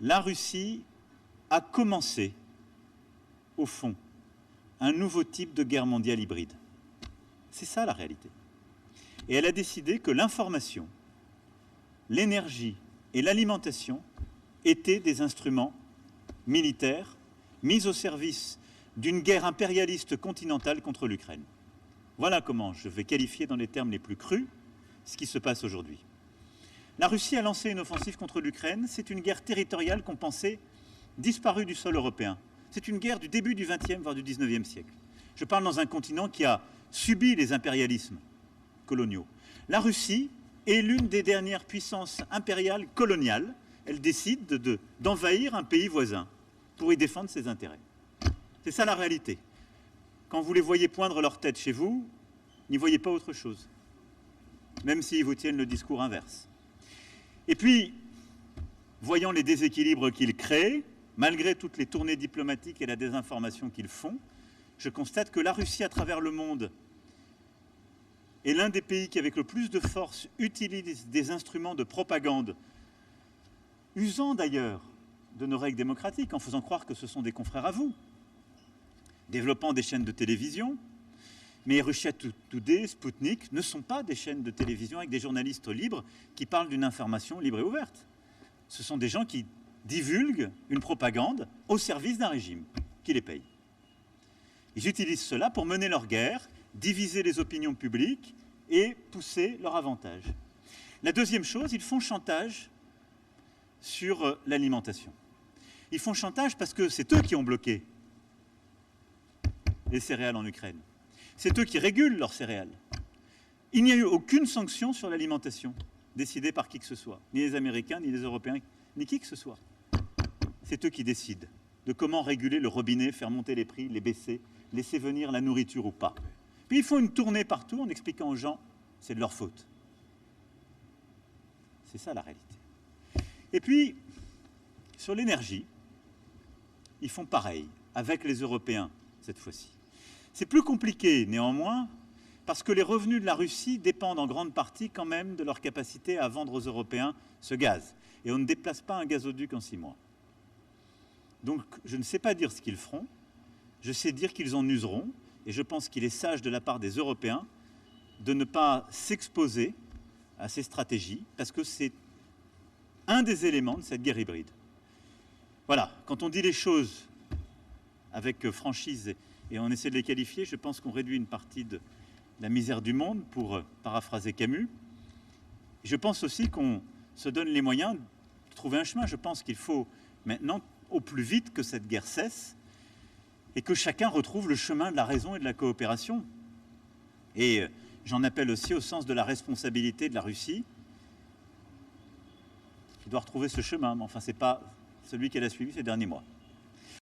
la Russie a commencé, au fond, un nouveau type de guerre mondiale hybride. C'est ça la réalité. Et elle a décidé que l'information, l'énergie et l'alimentation étaient des instruments militaires mis au service d'une guerre impérialiste continentale contre l'Ukraine. Voilà comment je vais qualifier dans les termes les plus crus ce qui se passe aujourd'hui. La Russie a lancé une offensive contre l'Ukraine. C'est une guerre territoriale qu'on pensait disparue du sol européen. C'est une guerre du début du XXe, voire du XIXe siècle. Je parle dans un continent qui a subi les impérialismes coloniaux. La Russie est l'une des dernières puissances impériales coloniales. Elle décide d'envahir un pays voisin pour y défendre ses intérêts. C'est ça la réalité. Quand vous les voyez poindre leur tête chez vous, n'y voyez pas autre chose, même s'ils vous tiennent le discours inverse. Et puis, voyant les déséquilibres qu'ils créent, malgré toutes les tournées diplomatiques et la désinformation qu'ils font, je constate que la Russie, à travers le monde, est l'un des pays qui, avec le plus de force, utilise des instruments de propagande, usant d'ailleurs de nos règles démocratiques, en faisant croire que ce sont des confrères à vous, développant des chaînes de télévision. Mais Russia Today, Sputnik ne sont pas des chaînes de télévision avec des journalistes libres qui parlent d'une information libre et ouverte. Ce sont des gens qui divulguent une propagande au service d'un régime qui les paye. Ils utilisent cela pour mener leur guerre, diviser les opinions publiques et pousser leur avantage. La deuxième chose, ils font chantage sur l'alimentation. Ils font chantage parce que c'est eux qui ont bloqué les céréales en Ukraine. C'est eux qui régulent leurs céréales. Il n'y a eu aucune sanction sur l'alimentation décidée par qui que ce soit, ni les Américains, ni les Européens, ni qui que ce soit. C'est eux qui décident de comment réguler le robinet, faire monter les prix, les baisser, laisser venir la nourriture ou pas. Puis ils font une tournée partout en expliquant aux gens que c'est de leur faute. C'est ça la réalité. Et puis, sur l'énergie, ils font pareil, avec les Européens cette fois-ci. C'est plus compliqué néanmoins, parce que les revenus de la Russie dépendent en grande partie quand même de leur capacité à vendre aux Européens ce gaz. Et on ne déplace pas un gazoduc en 6 mois. Donc je ne sais pas dire ce qu'ils feront, je sais dire qu'ils en useront, et je pense qu'il est sage de la part des Européens de ne pas s'exposer à ces stratégies, parce que c'est un des éléments de cette guerre hybride. Voilà, quand on dit les choses avec franchise et on essaie de les qualifier, je pense qu'on réduit une partie de la misère du monde, pour paraphraser Camus. Je pense aussi qu'on se donne les moyens de trouver un chemin. Je pense qu'il faut maintenant, au plus vite, que cette guerre cesse et que chacun retrouve le chemin de la raison et de la coopération. Et j'en appelle aussi au sens de la responsabilité de la Russie, qui doit retrouver ce chemin. Mais enfin, ce n'est pas celui qu'elle a suivi ces derniers mois.